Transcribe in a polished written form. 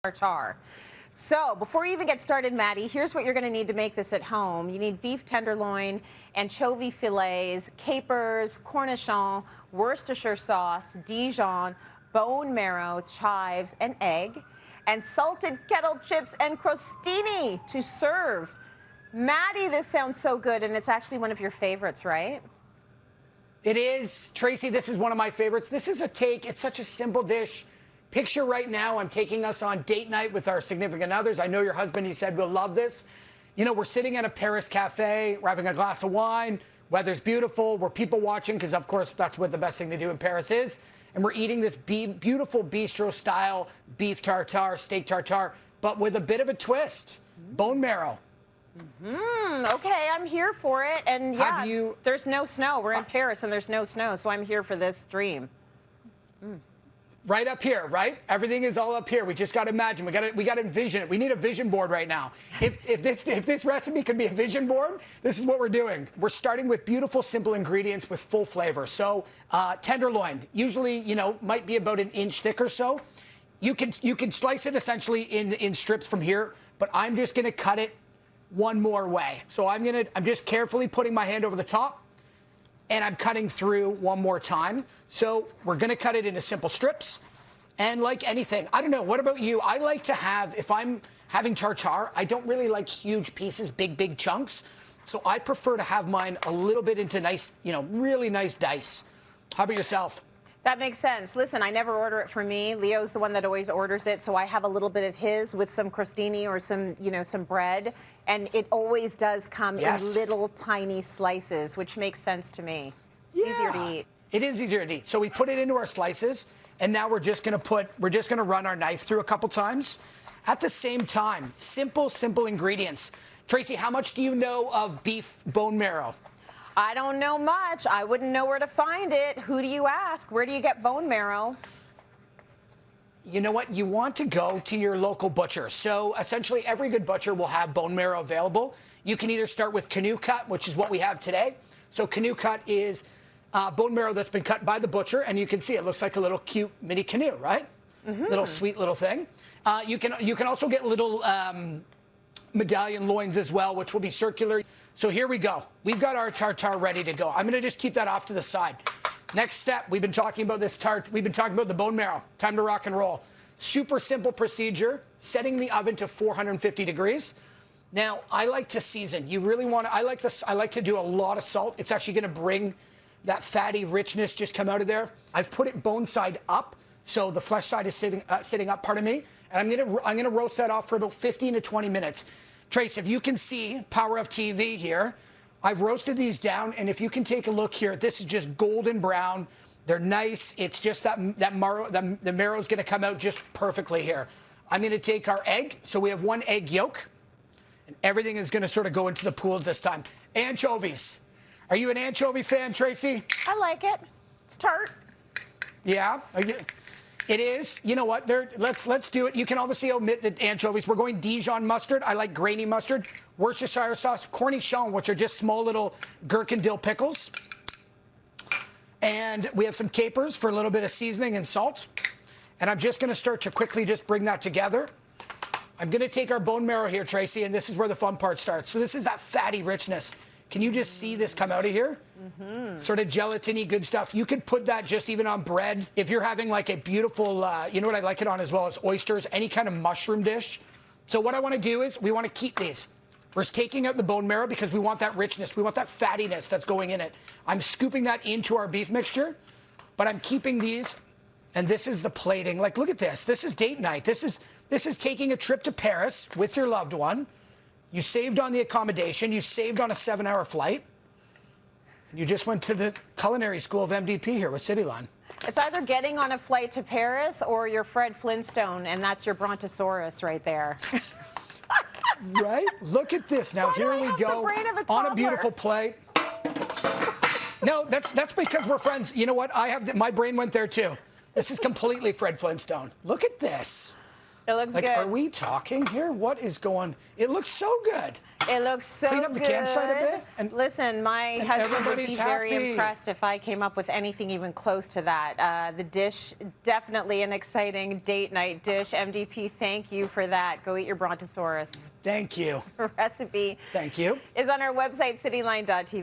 tartare. So before you even get started, Maddie, here's what you're going to need to make this at home. You need beef tenderloin, anchovy fillets, capers, cornichon, Worcestershire sauce, Dijon, bone marrow, chives, and egg, and salted kettle chips and crostini to serve. Maddie, this sounds so good, and it's actually one of your favorites, right? It is. Tracy, this is one of my favorites. This is a take. It's such a simple dish. Picture right now, I'm taking us on date night with our significant others. I know your husband, you said, will love this. You know, we're sitting at a Paris cafe, we're having a glass of wine, weather's beautiful, we're people watching, because of course that's what the best thing to do in Paris is. And we're eating this beautiful bistro-style beef tartare, steak tartare, but with a bit of a twist, bone marrow. Okay, I'm here for it. And yeah, there's no snow. We're in Paris and there's no snow, so I'm here for this dream. Right up here, right? Everything is all up here. We just got to imagine. We got to envision it. We need a vision board right now. If this recipe could be a vision board, this is what we're doing. We're starting with beautiful, simple ingredients with full flavor. So tenderloin, usually, you know, might be about an inch thick or so. You can slice it essentially in strips from here, but I'm just going to cut it one more way. So I'm just carefully putting my hand over the top, and I'm cutting through one more time. So we're gonna cut it into simple strips. And like anything, I don't know, what about you? I like to have, if I'm having tartare, I don't really like huge pieces, big chunks. So I prefer to have mine a little bit into nice, you know, really nice dice. How about yourself? That makes sense. Listen, I never order it for me. Leo's the one that always orders it, so I have a little bit of his with some crostini or some, you know, some bread, and it always does come in little tiny slices, which makes sense to me. It's easier to eat. It is easier to eat. So we put it into our slices, and now we're just gonna run our knife through a couple times. At the same time, simple ingredients. Tracy, how much do you know of beef bone marrow? I don't know much. I wouldn't know where to find it. Who do you ask? Where do you get bone marrow? You know what? You want to go to your local butcher. So essentially every good butcher will have bone marrow available. You can either start with canoe cut, which is what we have today. So canoe cut is bone marrow that's been cut by the butcher, and you can see it looks like a little cute mini canoe, right? Little sweet little thing. You can also get little medallion loins as well, which will be circular. So here we go. We've got our tartare ready to go. I'm going to just keep that off to the side. Next step, we've been talking about we've been talking about the bone marrow. Time to rock and roll. Super simple procedure, setting the oven to 450 degrees. Now, I like to season. You really want to, I like to do a lot of salt. It's actually going to bring that fatty richness just come out of there. I've put it bone side up, so the flesh side is sitting up, pardon me. And I'm going to roast that off for about 15 to 20 minutes. Trace, if you can see, power of TV here, I've roasted these down, and if you can take a look here, this is just golden brown. They're nice. It's just the marrow is going to come out just perfectly here. I'm going to take our egg. So we have one egg yolk, and everything is going to sort of go into the pool this time. Anchovies. Are you an anchovy fan, Tracy? I like it. It's tart. Yeah. It is. You know what? Let's do it. You can obviously omit the anchovies. We're going Dijon mustard. I like grainy mustard. Worcestershire sauce, cornichon, which are just small little gherkin dill pickles. And we have some capers for a little bit of seasoning and salt. And I'm just going to start to quickly just bring that together. I'm going to take our bone marrow here, Tracy, and this is where the fun part starts. So this is that fatty richness. Can you just see this come out of here? Sort of gelatiny, good stuff. You could put that just even on bread. If you're having like a beautiful, you know what I like it on as well as oysters, any kind of mushroom dish. So what I want to do is we want to keep these. We're taking out the bone marrow because we want that richness. We want that fattiness that's going in it. I'm scooping that into our beef mixture, but I'm keeping these, and this is the plating. Like, look at this. This is date night. This is taking a trip to Paris with your loved one. You saved on the accommodation. You saved on a 7-hour flight. You just went to the culinary school of MDP here with Cityline. It's either getting on a flight to Paris or you're Fred Flintstone, and that's your Brontosaurus right there. Right? Look at this. Now, here we go on a beautiful plate. No, that's because we're friends. You know what? My brain went there, too. This is completely Fred Flintstone. Look at this. It looks good. Are we talking here? What is going? It looks so good. It looks so Clean up the good. campsite a bit, and Listen, my husband would be everybody's very happy. impressed if I came up with anything even close to that. The dish, definitely an exciting date night dish. MDP, thank you for that. Go eat your Brontosaurus. Thank you. Recipe Thank you. is on our website, cityline.tv.